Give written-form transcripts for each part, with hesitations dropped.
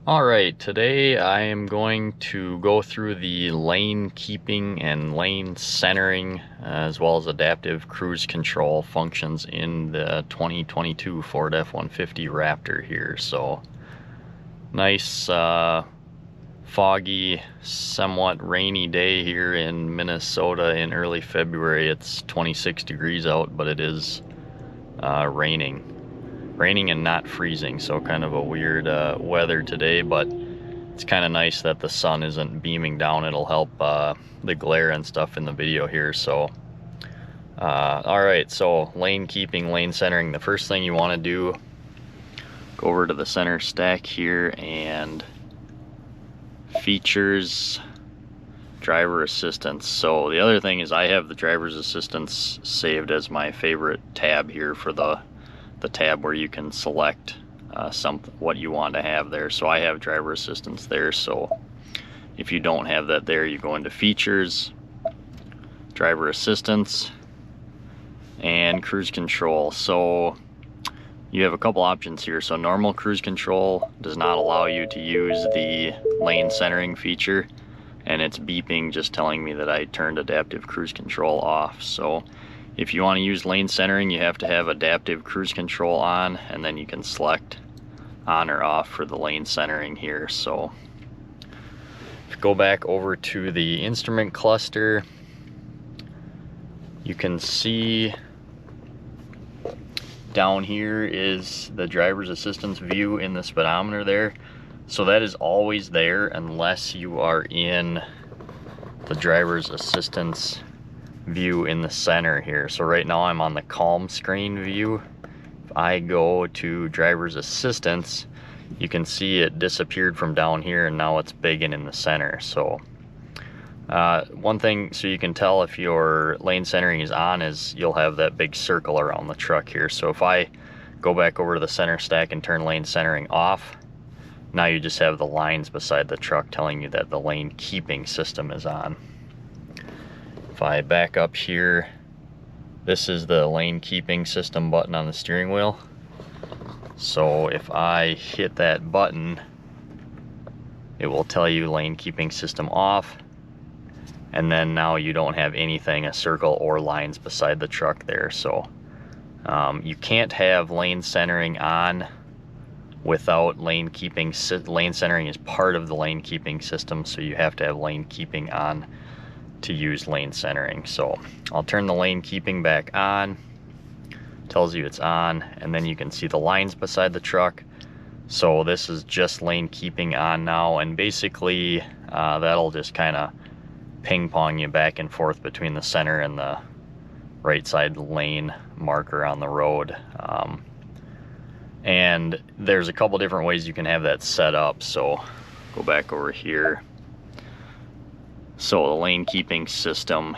Alright, today I am going to go through the lane keeping and lane centering as well as adaptive cruise control functions in the 2022 Ford F-150 Raptor here. So nice foggy, somewhat rainy day here in Minnesota in early February. It's 26 degrees out, but it is raining and not freezing, so kind of a weird weather today, but it's kind of nice that the sun isn't beaming down. It'll help the glare and stuff in the video here. So alright, so lane keeping, lane centering. The first thing you want to do, go over to the center stack here and features, driver assistance. So the other thing is I have the driver's assistance saved as my favorite tab here for the tab where you can select what you want to have there. So I have driver assistance there. So if you don't have that there, you go into features, driver assistance, and cruise control. So you have a couple options here. So normal cruise control does not allow you to use the lane centering feature, and it's beeping just telling me that I turned adaptive cruise control off. So if you want to use lane centering, you have to have adaptive cruise control on, and then you can select on or off for the lane centering here. So if you go back over to the instrument cluster, you can see down here is the driver's assistance view in the speedometer there. So that is always there unless you are in the driver's assistance view in the center here. So right now I'm on the calm screen view. If I go to driver's assistance, you can see it disappeared from down here and now it's big and in the center. So one thing so you can tell if your lane centering is on is you'll have that big circle around the truck here. So if I go back over to the center stack and turn lane centering off, now you just have the lines beside the truck telling you that the lane keeping system is on. If I back up here, this is the lane keeping system button on the steering wheel. So if I hit that button, it will tell you lane keeping system off, and then now you don't have anything, a circle or lines beside the truck there. So you can't have lane centering on without lane keeping. Lane centering is part of the lane keeping system, so you have to have lane keeping on to use lane centering. So I'll turn the lane keeping back on, tells you it's on, and then you can see the lines beside the truck. So this is just lane keeping on now, and basically that'll just kind of ping pong you back and forth between the center and the right side lane marker on the road. And there's a couple different ways you can have that set up. So go back over here. So the lane keeping system,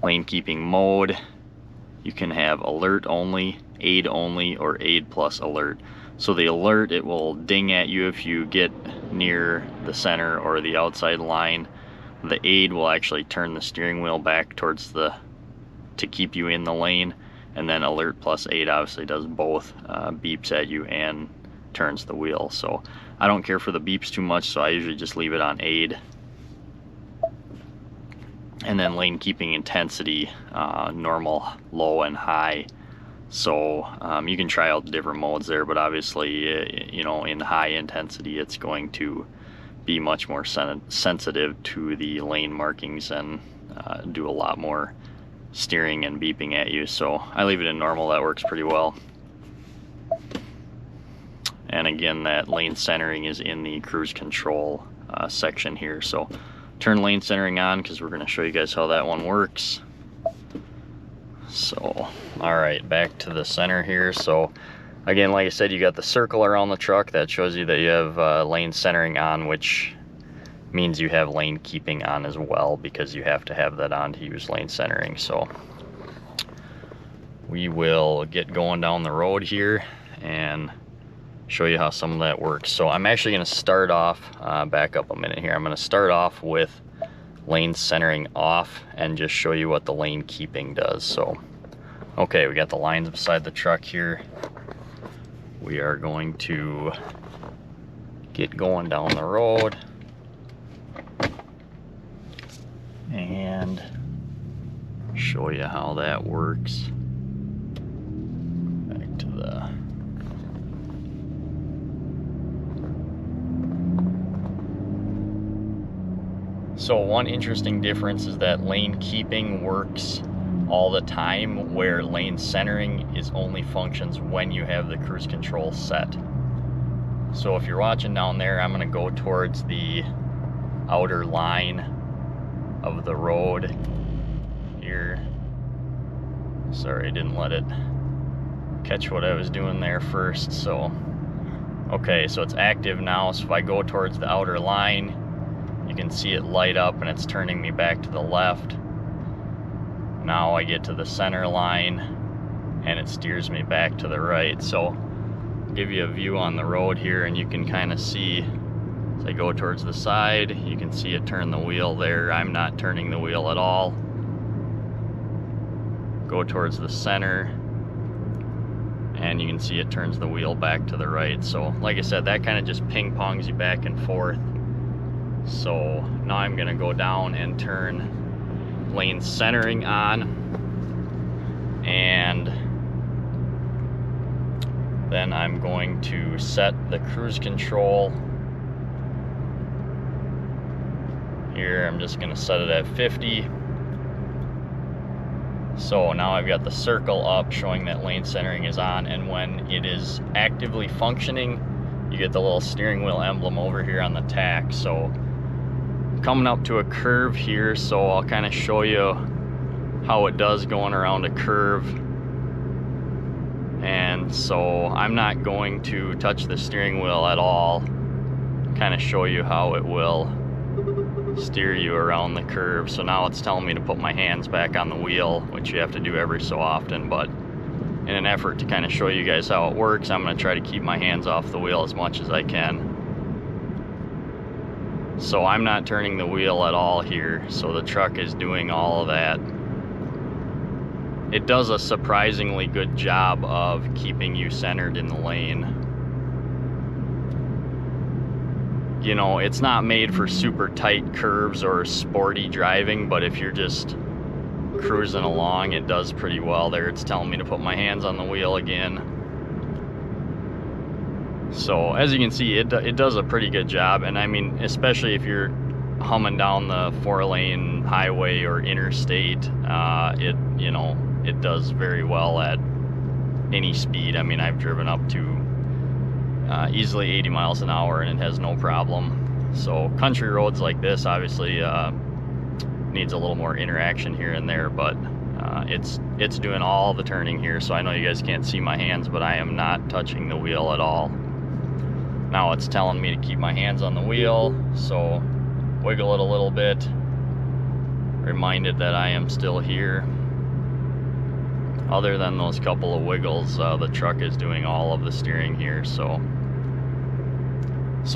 lane keeping mode, you can have alert only, aid only, or aid plus alert. So the alert, it will ding at you if you get near the center or the outside line. The aid will actually turn the steering wheel back towards to keep you in the lane. And then alert plus aid obviously does both, beeps at you and turns the wheel. So I don't care for the beeps too much, so I usually just leave it on aid. And then lane keeping intensity, normal, low, and high. So you can try out the different modes there, but obviously, you know, in high intensity, it's going to be much more sensitive to the lane markings and do a lot more steering and beeping at you. So I leave it in normal. That works pretty well. And again, that lane centering is in the cruise control section here. So turn lane centering on because we're going to show you guys how that one works. So alright, back to the center here. So again, like I said, you got the circle around the truck that shows you that you have lane centering on, which means you have lane keeping on as well, because you have to have that on to use lane centering. So we will get going down the road here and show you how some of that works. So I'm actually going to start off, back up a minute here, I'm going to start off with lane centering off and just show you what the lane keeping does. So okay, we got the lines beside the truck here. We are going to get going down the road. And show you how that works. Back to the So one interesting difference is that lane keeping works all the time, where lane centering is only functions when you have the cruise control set. So if you're watching down there, I'm going to go towards the outer line of the road here. Sorry, I didn't let it catch what I was doing there first. So okay, so it's active now. So if I go towards the outer line, you can see it light up and it's turning me back to the left. Now I get to the center line and it steers me back to the right. So I'll give you a view on the road here, and you can kind of see as I go towards the side, you can see it turn the wheel there. I'm not turning the wheel at all. Go towards the center and you can see it turns the wheel back to the right. So like I said, that kind of just ping pongs you back and forth. So now I'm going to go down and turn lane centering on, and then I'm going to set the cruise control. Here I'm just going to set it at 50. So now I've got the circle up showing that lane centering is on, and when it is actively functioning, you get the little steering wheel emblem over here on the tack. So coming up to a curve here, so I'll kind of show you how it does going around a curve. And so I'm not going to touch the steering wheel at all, kind of show you how it will steer you around the curve. So now it's telling me to put my hands back on the wheel, which you have to do every so often, but in an effort to kind of show you guys how it works, I'm going to try to keep my hands off the wheel as much as I can. So I'm not turning the wheel at all here, so the truck is doing all of that. It does a surprisingly good job of keeping you centered in the lane. You know, it's not made for super tight curves or sporty driving, but if you're just cruising along, it does pretty well there. It's telling me to put my hands on the wheel again. So as you can see, it does a pretty good job. And I mean, especially if you're humming down the 4-lane highway or interstate, it does very well at any speed. I mean, I've driven up to easily 80 miles an hour and it has no problem. So country roads like this obviously needs a little more interaction here and there, but it's doing all the turning here. So I know you guys can't see my hands, but I am not touching the wheel at all. Now it's telling me to keep my hands on the wheel, so wiggle it a little bit, reminded that I am still here. Other than those couple of wiggles, the truck is doing all of the steering here. So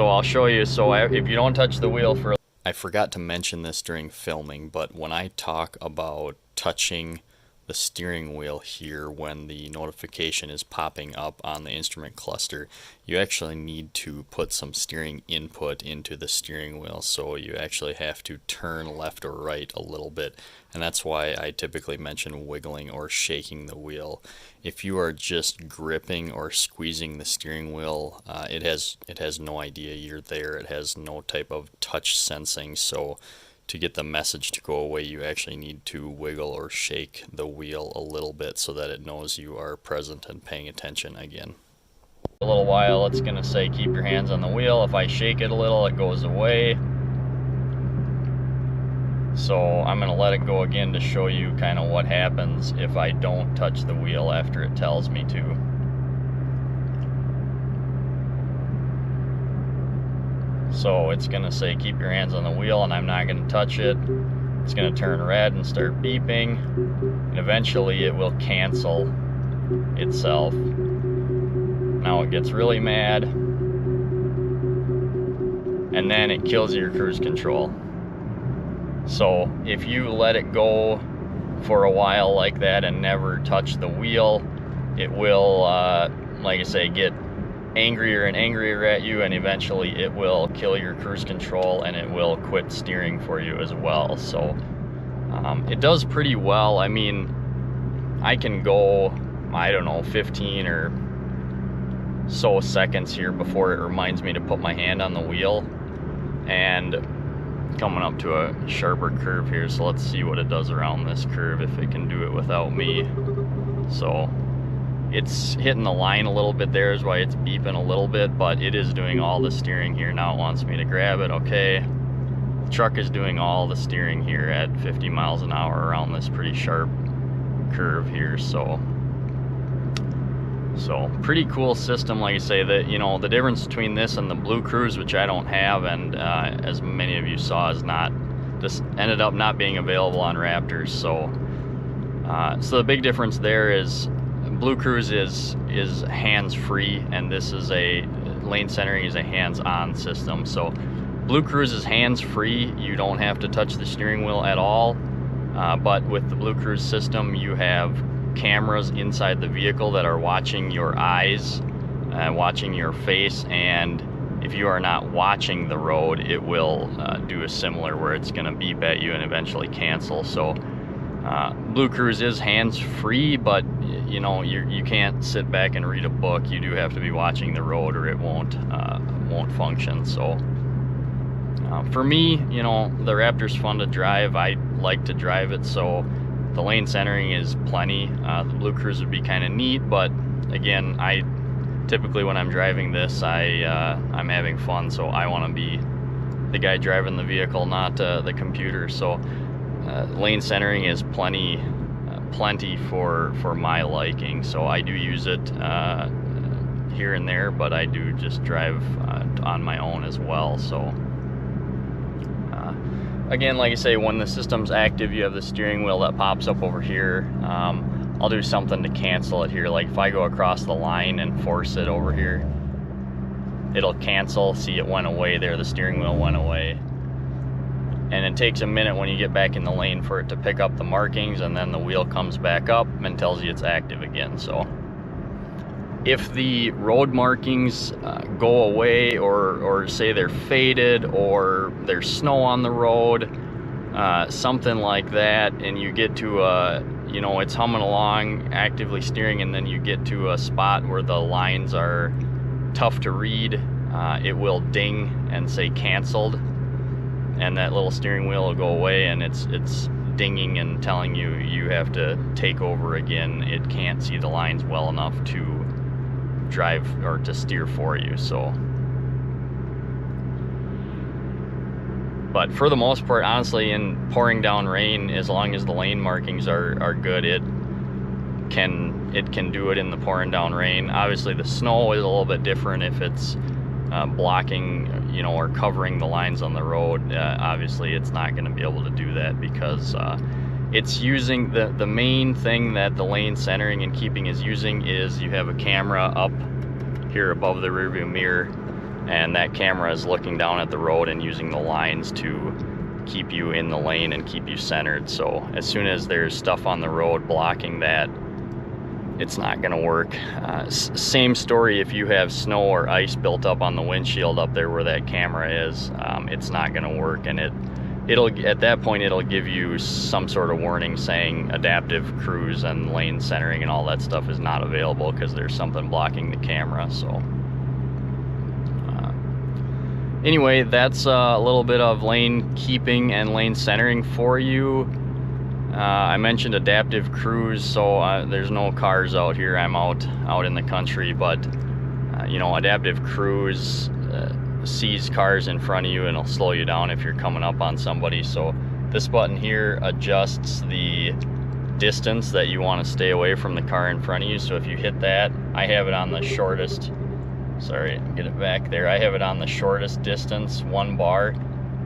I'll show you. So if you don't touch the wheel for... I forgot to mention this during filming, but when I talk about touching the steering wheel here when the notification is popping up on the instrument cluster, you actually need to put some steering input into the steering wheel. So you actually have to turn left or right a little bit, and that's why I typically mention wiggling or shaking the wheel. If you are just gripping or squeezing the steering wheel, it has no idea you're there. It has no type of touch sensing. So to get the message to go away, you actually need to wiggle or shake the wheel a little bit so that it knows you are present and paying attention again. A little while it's going to say keep your hands on the wheel. If I shake it a little, it goes away. So I'm going to let it go again to show you kind of what happens if I don't touch the wheel after it tells me to. So it's going to say keep your hands on the wheel, and I'm not going to touch it. It's going to turn red and start beeping, and eventually it will cancel itself. Now it gets really mad, and then it kills your cruise control. So if you let it go for a while like that and never touch the wheel, it will, like I say, get angrier and angrier at you, and eventually it will kill your cruise control and it will quit steering for you as well. So it does pretty well. I mean, I can go, I don't know, 15 or so seconds here before it reminds me to put my hand on the wheel. And coming up to a sharper curve here, so let's see what it does around this curve, if it can do it without me. So it's hitting the line a little bit there, is why it's beeping a little bit, but it is doing all the steering here. Now it wants me to grab it. Okay, the truck is doing all the steering here at 50 miles an hour around this pretty sharp curve here. So pretty cool system. Like I say, that, you know, the difference between this and the Blue Cruise, which I don't have, and as many of you saw, is not, just ended up not being available on Raptors. So the big difference there is Blue Cruise is hands-free, and this is a lane centering is a hands-on system. So Blue Cruise is hands-free, you don't have to touch the steering wheel at all, but with the Blue Cruise system you have cameras inside the vehicle that are watching your eyes, watching your face, and if you are not watching the road, it will do a similar, where it's going to beep at you and eventually cancel. So Blue Cruise is hands-free, but you know, you can't sit back and read a book. You do have to be watching the road or it won't function. So for me, you know, the Raptor's fun to drive. I like to drive it, so the lane centering is plenty. The Blue Cruise would be kind of neat, but again, I typically, when I'm driving this, I'm having fun, so I want to be the guy driving the vehicle, not the computer. So lane centering is plenty for my liking, so I do use it here and there, but I do just drive on my own as well. So again, like I say, when the system's active, you have the steering wheel that pops up over here. I'll do something to cancel it here, like if I go across the line and force it over here, it'll cancel. See, it went away there, the steering wheel went away. And it takes a minute when you get back in the lane for it to pick up the markings, and then the wheel comes back up and tells you it's active again. So if the road markings go away, or say they're faded, or there's snow on the road, something like that, and you get to you know, it's humming along, actively steering, and then you get to a spot where the lines are tough to read, it will ding and say canceled, and that little steering wheel will go away, and it's dinging and telling you you have to take over again. It can't see the lines well enough to drive or to steer for you. So, but for the most part, honestly, in pouring down rain, as long as the lane markings are good, it can do it in the pouring down rain. Obviously the snow is a little bit different. If it's blocking, you know, or covering the lines on the road, obviously it's not going to be able to do that, because it's using the main thing that the lane centering and keeping is using is you have a camera up here above the rearview mirror, and that camera is looking down at the road and using the lines to keep you in the lane and keep you centered. So as soon as there's stuff on the road blocking that, it's not going to work. Same story if you have snow or ice built up on the windshield up there where that camera is, it's not going to work, and it'll at that point it'll give you some sort of warning saying adaptive cruise and lane centering and all that stuff is not available because there's something blocking the camera. So anyway, that's a little bit of lane keeping and lane centering for you. I mentioned adaptive cruise, so there's no cars out here. I'm out in the country, but you know, adaptive cruise sees cars in front of you and it'll slow you down if you're coming up on somebody. So this button here adjusts the distance that you want to stay away from the car in front of you. So if you hit that, I have it on the shortest, sorry, get it back there, I have it on the shortest distance, 1 bar.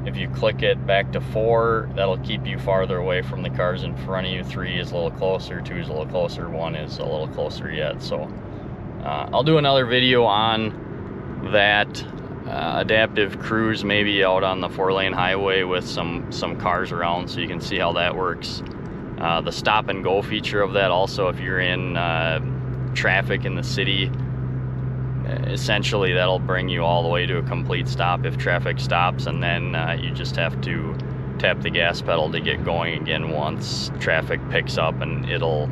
If you click it back to 4, that'll keep you farther away from the cars in front of you. 3 is a little closer, 2 is a little closer, 1 is a little closer yet. So I'll do another video on that adaptive cruise, maybe out on the 4-lane highway with some cars around, so you can see how that works. The stop and go feature of that also, if you're in traffic in the city, essentially that'll bring you all the way to a complete stop if traffic stops, and then you just have to tap the gas pedal to get going again once traffic picks up, and it'll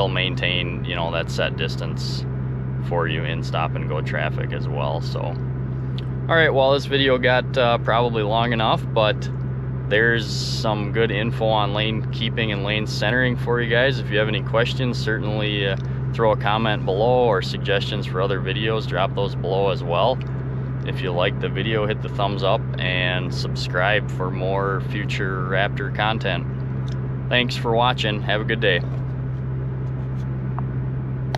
maintain, you know, that set distance for you in stop and go traffic as well. So all right, well, this video got probably long enough, but there's some good info on lane keeping and lane centering for you guys. If you have any questions, certainly throw a comment below, or suggestions for other videos, drop those below as well. If you like the video, hit the thumbs up and subscribe for more future Raptor content. Thanks for watching. Have a good day.